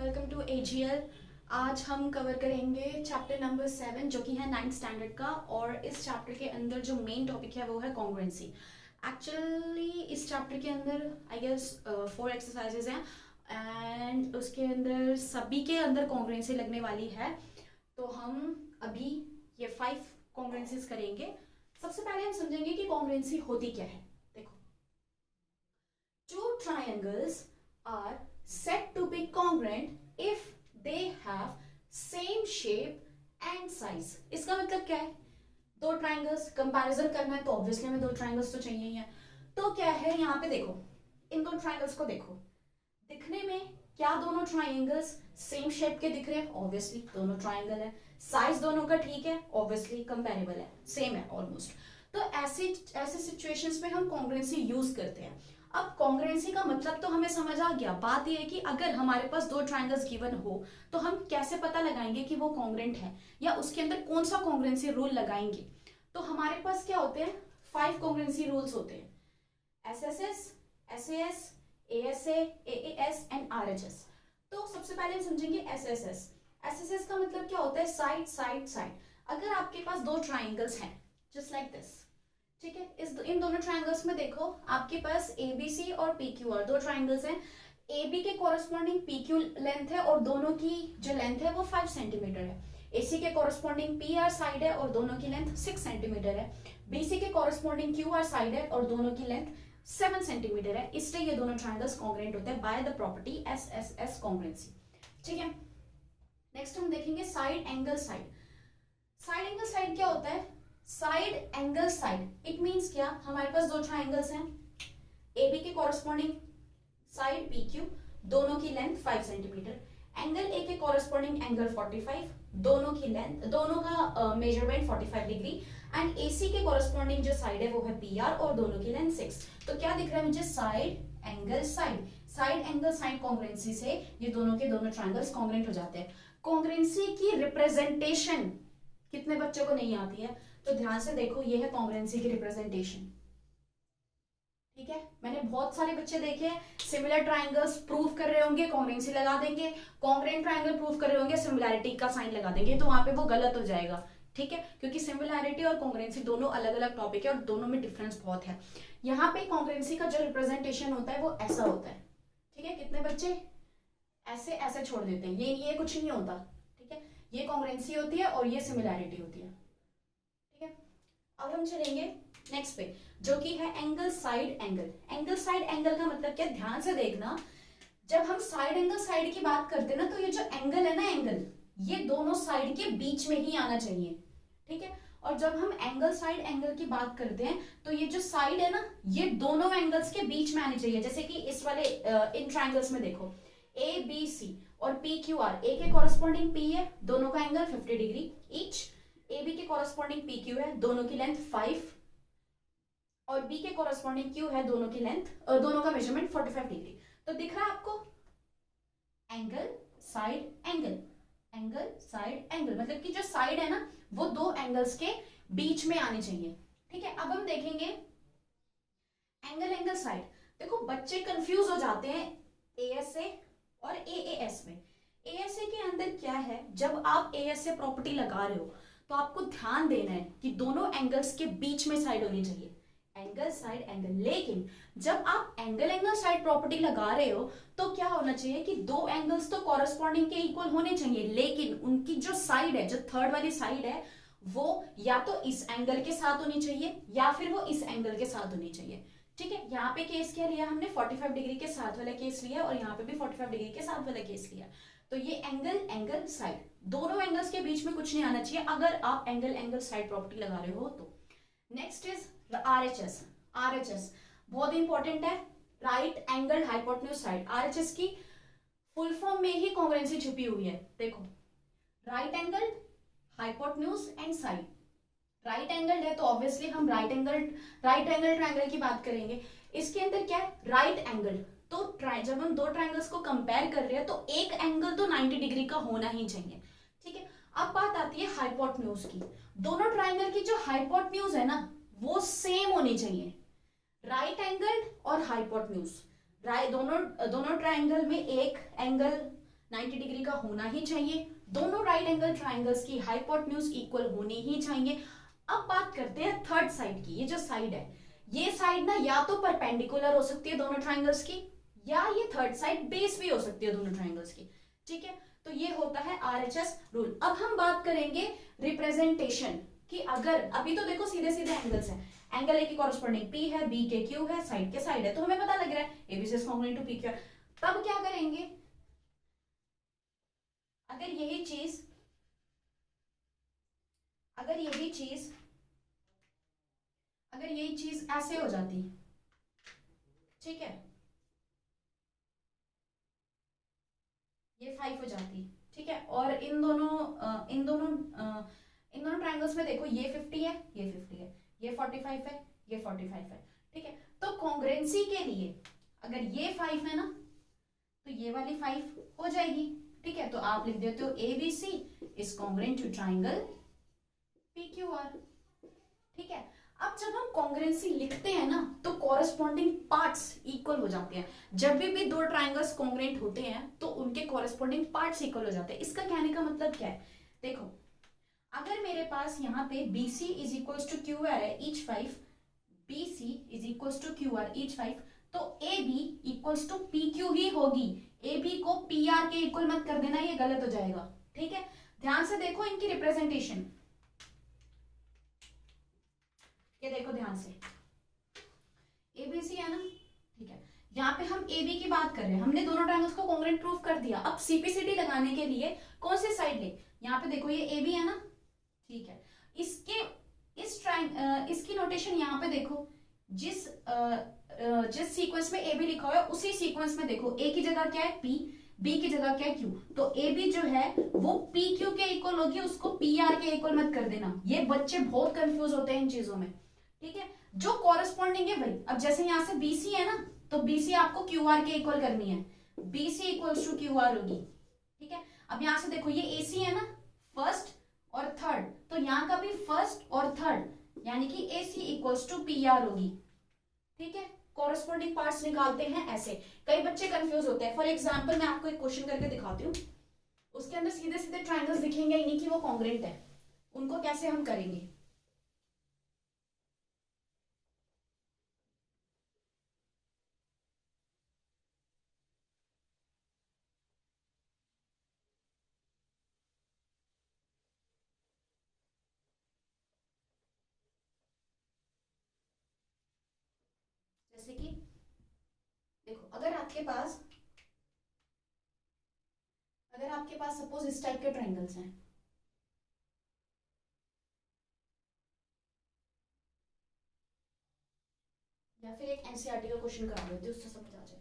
Welcome to AGL। आज हम cover करेंगे चैप्टर नंबर 7 जो कि है 9th स्टैंडर्ड का। और इस चैप्टर के अंदर जो मेन टॉपिक है वो है कॉन्ग्रुएंसी। एक्चुअली इस चैप्टर के अंदर आई गेस 4 एक्सरसाइजेज हैं एंड उसके अंदर सभी के अंदर कॉन्ग्रुएंसी लगने वाली है। तो हम अभी ये 5 कॉन्ग्रुएंसीज करेंगे। सबसे पहले हम समझेंगे कि कॉन्ग्रुएंसी होती क्या है। देखो, two triangles are said to be congruent if they have same shape and size। इसका मतलब क्या है? दो ट्राइंगल्स कंपैरिजन करना है तो ऑब्वियसली हमें दो ट्राइंगल्स तो चाहिए ही है। तो क्या है यहाँ पे देखो, इन दो ट्राइंगल्स को देखो, दिखने में क्या दोनों ट्राइंगल्स सेम शेप के दिख रहे हैं? ऑब्वियसली दोनों ट्राइंगल है। साइज दोनों का ठीक है, ऑब्वियसली कंपेरेबल है, सेम है ऑलमोस्ट। तो ऐसे सिचुएशंस में हम कॉन्ग्रुएंसी यूज करते हैं। अब कॉन्ग्रुएंसी का मतलब तो हमें समझ आ गया। बात यह है कि अगर हमारे पास दो ट्राइंगल्स गिवन हो तो हम कैसे पता लगाएंगे कि वो कॉन्ग्रुएंट है या उसके अंदर कौन सा कॉन्ग्रुएंसी रूल लगाएंगे। तो हमारे पास क्या होते हैं? 5 कॉन्ग्रुएंसी रूल्स होते हैं, SSS, SAS, ASA, AAS and RHS। तो सबसे पहले हम समझेंगे SSS। SSS का मतलब क्या होता है? Side side side. अगर आपके पास दो ट्राइंगल्स हैं जस्ट लाइक दिस, ठीक है, इन दोनों ट्राइंगल्स में देखो आपके पास ABC और PQR दो ट्राइंगल्स हैं। AB के कॉरस्पॉन्डिंग PQ लेंथ है और दोनों की जो लेंथ है वो 5 सेंटीमीटर है। AC के कॉरस्पॉन्डिंग PR साइड है और दोनों की लेंथ 6 सेंटीमीटर है। BC के कॉरस्पॉन्डिंग QR साइड है और दोनों की लेंथ 7 सेंटीमीटर है। इसलिए ये दोनों ट्राइंगल्स कॉन्ग्रुएंट होते हैं by the property SSS congruency. ठीक है, नेक्स्ट हम देखेंगे side angle side. Side angle side क्या होता है? Side angle side it means क्या? हमारे पास दो ट्राइंगल्स हैं, AB के कॉरस्पॉन्डिंग साइड PQ, दोनों की लेंथ 5 सेंटीमीटर, एंगल A के कॉरस्पॉन्डिंग एंगल 45, दोनों की लेंथ, दोनों का मेजरमेंट 45 डिग्री, एंड AC के कॉरस्पॉन्डिंग जो साइड है वो है PR और दोनों की लेंथ 6। तो क्या दिख रहा है मुझे? Side angle side. Side angle side congruency से ये दोनों के दोनों ट्राइंगल्स कॉन्ग्रुएंट हो जाते हैं। कॉन्ग्रुएंसी की रिप्रेजेंटेशन कितने बच्चों को नहीं आती है? तो ध्यान से देखो, ये है कॉन्ग्रुएंसी की रिप्रेजेंटेशन। ठीक है, मैंने बहुत सारे बच्चे देखे हैं सिमिलर ट्राइंगल्स प्रूव कर रहे होंगे, कॉन्ग्रुएंसी लगा देंगे, कॉन्ग्रुएंट ट्राइंगल प्रूव कर रहे होंगे, सिमिलैरिटी का साइन लगा देंगे, तो वहां पे वो गलत हो जाएगा। ठीक है, क्योंकि सिमिलैरिटी और कॉन्ग्रुएंसी दोनों अलग अलग टॉपिक है और दोनों में डिफरेंस बहुत है। यहाँ पे कॉन्ग्रुएंसी का जो रिप्रेजेंटेशन होता है वो ऐसा होता है। ठीक है, कितने बच्चे ऐसे ऐसे छोड़ देते हैं, ये कुछ नहीं होता। ठीक है, ये कॉन्ग्रुएंसी होती है और ये सिमिलैरिटी होती है। अब हम चलेंगे नेक्स्ट पे जो कि है angle side angle. Angle side angle का मतलब क्या? ध्यान से देखना, जब हम साइड एंगल साइड की बात करते हैं ना, तो ये जो एंगल है ना, एंगल ये दोनों साइड के बीच में ही आना चाहिए। ठीक है, और जब हम एंगल साइड एंगल की बात करते हैं तो ये जो साइड है ना, ये दोनों एंगल्स के बीच में आनी चाहिए। जैसे कि इस वाले इन ट्राइंगल्स में देखो ABC और PQR, A के कॉरस्पॉन्डिंग P है, दोनों का एंगल 50 डिग्री ईच। AB के कॉरस्पॉन्डिंग PQ है, दोनों की लेंथ 5, और B के कॉरस्पॉन्डिंग Q है, दोनों की लेंथ दोनों का मेजरमेंट 45 डिग्री। तो दिख रहा है आपको? Angle side angle, angle side angle, मतलब कि जो साइड है ना वो दो एंगल्स के बीच में आनी चाहिए। ठीक है, अब हम देखेंगे एंगल एंगल साइड। देखो बच्चे कंफ्यूज हो जाते हैं ASA और AAS में। ASA के अंदर क्या है? जब आप ASA प्रॉपर्टी लगा रहे हो तो आपको ध्यान देना है कि दोनों एंगल्स के बीच में साइड होनी चाहिए, एंगल साइड एंगल। लेकिन जब आप एंगल एंगल साइड प्रॉपर्टी लगा रहे हो तो क्या होना चाहिए कि दो एंगल्स तो कॉरस्पॉन्डिंग के इक्वल होने चाहिए, लेकिन उनकी जो साइड है, जो थर्ड वाली साइड है, वो या तो इस एंगल के साथ होनी चाहिए या फिर वो इस एंगल के साथ होनी चाहिए। ठीक है, यहाँ पे केस क्या लिया हमने? 45 डिग्री के साथ वाला केस लिया और यहाँ पे भी 45 डिग्री के साथ वाला केस लिया। तो ये एंगल एंगल साइड, दोनों एंगल्स के बीच में कुछ नहीं आना चाहिए अगर आप एंगल एंगल साइड प्रॉपर्टी लगा रहे हो तो। Next is RHS। RHS बहुत इंपॉर्टेंट है, right angle hypotenuse side. RHS की फुल फॉर्म में ही कॉन्ग्रुएंसी छुपी हुई है। देखो, right angle hypotenuse and side. Right angle है तो ऑब्वियसली हम राइट एंगल ट्राइंगल की बात करेंगे। इसके अंदर क्या है? Right angle. तो जब हम दो ट्राइंगल्स को कंपेयर कर रहे हैं तो एक एंगल तो 90 डिग्री का होना ही चाहिए। ठीक है, अब बात आती है हाइपोटेन्यूज की। दोनों ट्राइंगल की जो हाइपोटेन्यूज है ना वो सेम होनी चाहिए, राइट एंगल और हाइपोटेन्यूज। दोनों ट्राइंगल में एक एंगल 90 डिग्री का होना ही चाहिए, दोनों राइट एंगल ट्राइंगल्स की हाइपोटेन्यूज इक्वल होनी ही चाहिए। अब बात करते हैं थर्ड साइड की। ये जो साइड है, ये साइड ना या तो परपेंडिकुलर हो सकती है दोनों ट्राइंगल्स की, या ये थर्ड साइड बेस भी हो सकती है दोनों ट्राइंगल्स की, ठीक है। तो ये होता है आरएचएस रूल। अब हम बात करेंगे रिप्रेजेंटेशन कि अगर अभी तो देखो सीधे सीधे एंगल्स हैं, एंगल ए की कॉरेस्पॉन्डिंग पी है, बी के क्यू है, साइड के साइड है, तो हमें पता लग रहा है ABC is congruent to P Q. तब क्या करेंगे, अगर यही चीज अगर यही चीज अगर यही चीज ऐसे हो जाती, ठीक है, ये 5 हो जाती, ठीक है, और इन दोनों ट्रायंगल्स में देखो ये 50 है, ये 50 है, ये 45 है, ये 45 है, ठीक है। तो कॉन्ग्रुएंसी के लिए अगर ये 5 है ना, तो ये वाली 5 हो जाएगी, ठीक है। तो आप लिख देते हो A B C is congruent to triangle P Q R, ठीक है। अब जब हम कॉन्ग्रुएंसी लिखते हैं ना, तो कॉरेस्पॉन्डिंग पार्ट्स इक्वल हो जाते हैं। जब भी दो ट्राइंगल्स कॉन्ग्रुएंट होते हैं तो उनके कॉरेस्पॉन्डिंग पार्ट्स इक्वल हो जाते हैं। इसका कहने का मतलब क्या है, देखो अगर मेरे पास यहाँ पे BC is equals to Q R है each 5, BC is equals to Q R each 5, तो AB इक्वल्स टू PQ ही होगी। AB को PR के इक्वल मत कर देना, ये गलत हो जाएगा, ठीक है। ध्यान से देखो इनकी रिप्रेजेंटेशन, ये देखो ध्यान से, ABC है ना, ठीक है। यहाँ पे हम AB की बात कर रहे हैं, हमने दोनों ट्रायंगल्स को कॉन्ग्रुएंट प्रूव कर दिया। अब CPCD लगाने के लिए कौन से साइड ले, यहाँ पे देखो ये AB है ना, ठीक है। इसकी नोटेशन यहाँ पे देखो, जिस सीक्वेंस में AB लिखा हुआ है उसी सीक्वेंस में देखो A की जगह क्या है P, B की जगह क्या है Q, तो AB जो है वो PQ के इक्वल होगी, उसको PR के इक्वल मत कर देना। ये बच्चे बहुत कंफ्यूज होते हैं इन चीजों में, ठीक है। जो कॉरेस्पॉन्डिंग है भाई, अब जैसे यहाँ से BC है ना, तो BC आपको QR के इक्वल करनी है, BC इक्वल्स टू QR होगी, ठीक है। अब यहाँ से देखो ये AC है ना, फर्स्ट और थर्ड, तो यहाँ का भी फर्स्ट और थर्ड, यानी कि AC इक्वल्स टू PR होगी, ठीक है। कॉरेस्पॉन्डिंग पार्ट्स निकालते हैं ऐसे। कई बच्चे कंफ्यूज होते हैं। फॉर एग्जांपल मैं आपको एक क्वेश्चन करके दिखाती हूँ, उसके अंदर सीधे सीधे ट्रायंगल्स दिखेंगे ही नहीं कि वो कॉन्ग्रुएंट है, उनको कैसे हम करेंगे। जैसे कि देखो, अगर आपके पास सपोज इस टाइप के ट्रायंगल्स हैं, या फिर एक एनसीईआरटी का क्वेश्चन करा देते हो, उससे समझ आ जाएगा।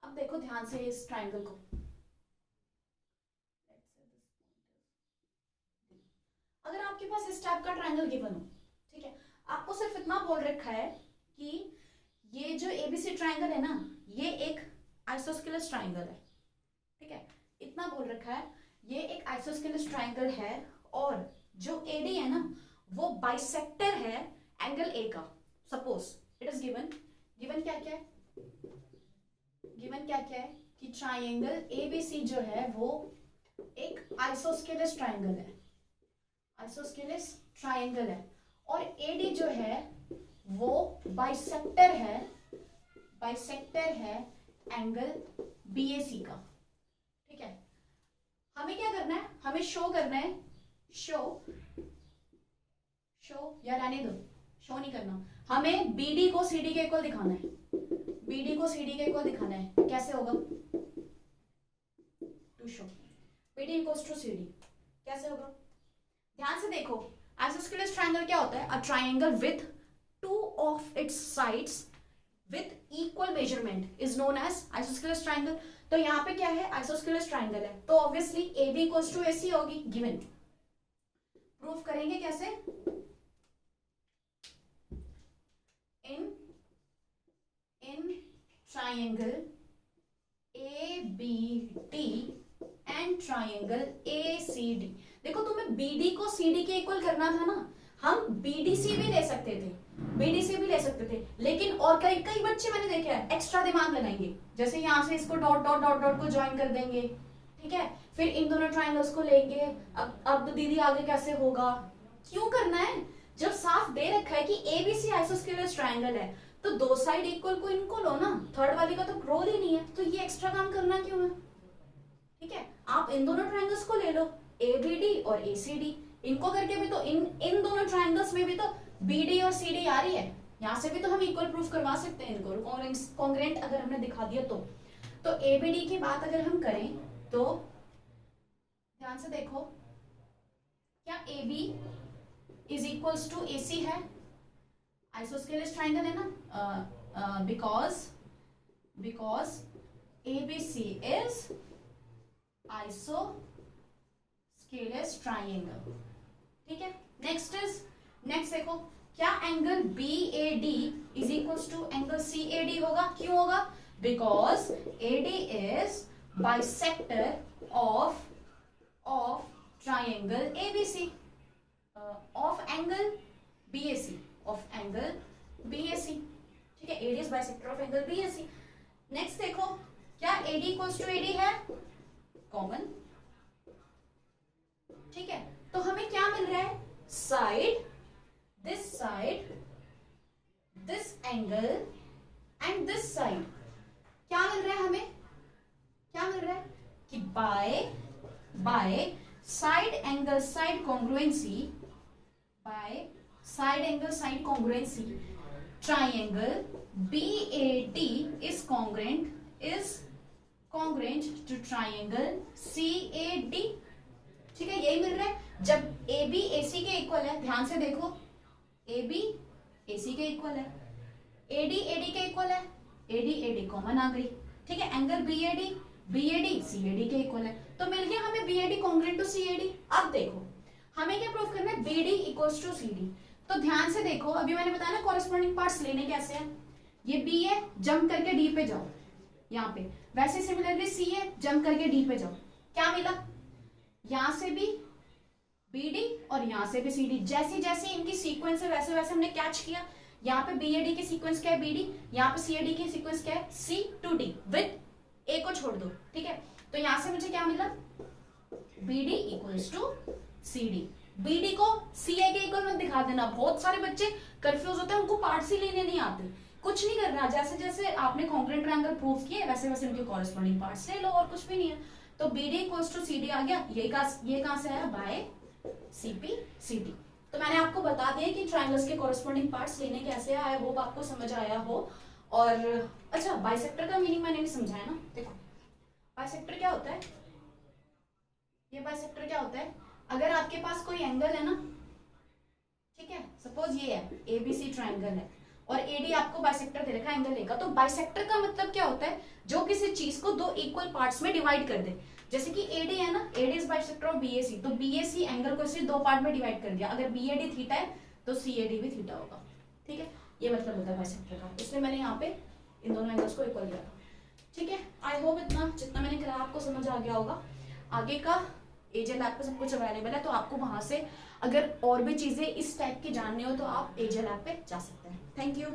अब देखो ध्यान से इस ट्रायंगल को, अगर आपके पास इस टाइप का ट्रायंगल गिवन हो, ठीक है, आपको सिर्फ इतना बोल रखा है कि ये जो एबीसी ट्रायंगल है ना, ये एक आइसोस्केलस ट्रायंगल है, ठीक है, इतना बोल रखा है, ये एक आइसोस्केलस ट्रायंगल है, और जो एडी है ना वो बाइसेक्टर है एंगल ए का। Suppose it is given, given क्या क्या है, गिवन क्या क्या है कि ट्रायंगल एबीसी जो है वो एक आइसोस्केलस ट्रायंगल है, आइसोस्केलस ट्रायंगल है, और एडी जो है वो बाइसेक्टर है एंगल बीएसी का, ठीक है। हमें क्या करना है, हमें शो करना है, शो या रहने दो, शो नहीं करना, हमें बीडी को सीडी के इक्वल दिखाना है, बीडी को सीडी के इक्वल दिखाना है। कैसे होगा, to show BD equals to CD, कैसे होगा, ध्यान से देखो। आइसोस्केलस ट्रायंगल क्या होता है, a triangle with two of its sides with equal measurement is known as isosceles triangle। तो यहाँ पे क्या है, आइसोस्केलस ट्राइंगल है, तो obviously A B equals to A C होगी, गिवन। प्रूफ करेंगे कैसे, in triangle A B D and triangle A C D. देखो तुम्हें बीडी को सीडी के इक्वल करना था ना, हम बीडीसी भी ले सकते थे, बीडीसी भी ले सकते थे, लेकिन और कई कई बच्चे मैंने देखे हैं एक्स्ट्रा दिमाग लगाएंगे, जैसे यहाँ से इसको डॉट डॉट डॉट डॉट को ज्वाइन कर देंगे, ठीक है, फिर इन दोनों ट्राइंगल्स को लेंगे। अब दीदी आगे कैसे होगा, क्यों करना है, जब साफ दे रखा है कि एबीसी आइसोस्केलस ट्राइंगल है तो दो साइड इक्वल को इनको लो ना, थर्ड वाले का तो रोल ही नहीं है, तो ये एक्स्ट्रा काम करना क्यों है, ठीक है। आप इन दोनों ट्राइंगल्स को ले लो, एबीडी और एसीडी, इनको करके भी तो इन दोनों ट्राइंगल्स में भी तो बीडी और सीडी आ रही है, यहां से भी तो हम इक्वल प्रूफ करवा सकते हैं इनको, कॉन्ग्रेंट अगर हमने दिखा दिया तो एबीडी की बात अगर हम करें तो ध्यान से देखो, क्या AB is equals to AC है, आइसोस्केलस ट्राइंगल है ना, because ABC is isosceles triangle, ठीक है। नेक्स्ट देखो, क्या angle BAD is equals to angle CAD होगा, क्यों होगा, because AD is bisector of triangle ABC, of angle BAC, ठीक है, AD is bisector of angle BAC। Next देखो, क्या AD इक्वल्स टू AD है, कॉमन, ठीक है, तो हमें क्या मिल रहा है, side, this angle and this side, क्या मिल रहा है हमें, क्या मिल रहा है कि by side angle side congruency, triangle BAD is congruent to triangle CAD, ठीक है, यही मिल रहा है। जब AB AC के इक्वल है, ध्यान से देखो, AB AC के इक्वल है, AD AD के इक्वल है, AD AD कॉमन आ गई, ठीक है, एंगल BAD CAD के इक्वल है, तो मिल गया हमें BAD congruent to CAD। अब देखो हमें क्या प्रूफ करना है, BD इक्वल्स टू CD, तो ध्यान से देखो, अभी मैंने बताया ना कॉरेस्पॉन्डिंग पार्ट्स लेने कैसे हैं, ये B है, जंप करके D पे जाओ यहाँ पे, वैसे सिमिलरली C है, जंप करके D पे जाओ, क्या मिला, यहां से भी BD और यहां से भी CD, जैसी जैसी इनकी सीक्वेंस है वैसे वैसे हमने कैच किया, यहाँ पे BAD की सीक्वेंस क्या है BD, यहाँ पे CAD की सीक्वेंस क्या है C to D, with A को छोड़ दो, ठीक है, तो यहां से मुझे क्या मिला, BD equals to CD, BD को CA के इक्वल मत दिखा देना, बहुत सारे बच्चे कंफ्यूज होते हैं, उनको पार्ट्स ही लेने नहीं आते, कुछ नहीं करना, जैसे जैसे आपने कॉन्ग्रुएंट ट्रायंगल प्रूव किए वैसे वैसे उनके कॉरेस्पॉन्डिंग पार्ट्स ले लो, और कुछ भी नहीं है। तो BD इक्वल्स टू CD आ गया, ये कहां से आया, बाय CPCD। तो मैंने आपको बता दिया कि ट्रायंगल्स के कॉरेस्पॉन्डिंग पार्ट्स लेने कैसे आए, वो आपको समझ आया हो। और अच्छा, बाइसेक्टर का मीनिंग मैंने भी समझाया ना, देखो बाइसेक्टर क्या होता है, ये बाइसेक्टर क्या होता है, अगर आपके पास कोई एंगल है ना, ठीक है, सपोज ये है ABC ट्रायंगल है और AD आपको बाइसेक्टर दे रखा है एंगल लेगा, तो बाइसेक्टर का मतलब क्या होता है, जो किसी चीज को दो इक्वल पार्ट्स में डिवाइड कर दे, जैसे कि AD है ना, AD is bisector of BAC, तो BAC एंगल को सिर्फ दो पार्ट में डिवाइड कर दिया, अगर BAD थीटा है तो CAD भी थीटा होगा, ठीक है, ये मतलब होता है बाइसेक्टर का, इसलिए मैंने यहाँ पे इन दोनों एंगल्स को इक्वल किया था, ठीक है। आई होप इतना जितना मैंने करा आपको समझ आ गया होगा। आगे का एजे लैब पे सब कुछ अवेलेबल है, तो आपको वहां से अगर और भी चीजें इस टाइप की जाननी हो तो आप एजे लैब पे जा सकते हैं। Thank you.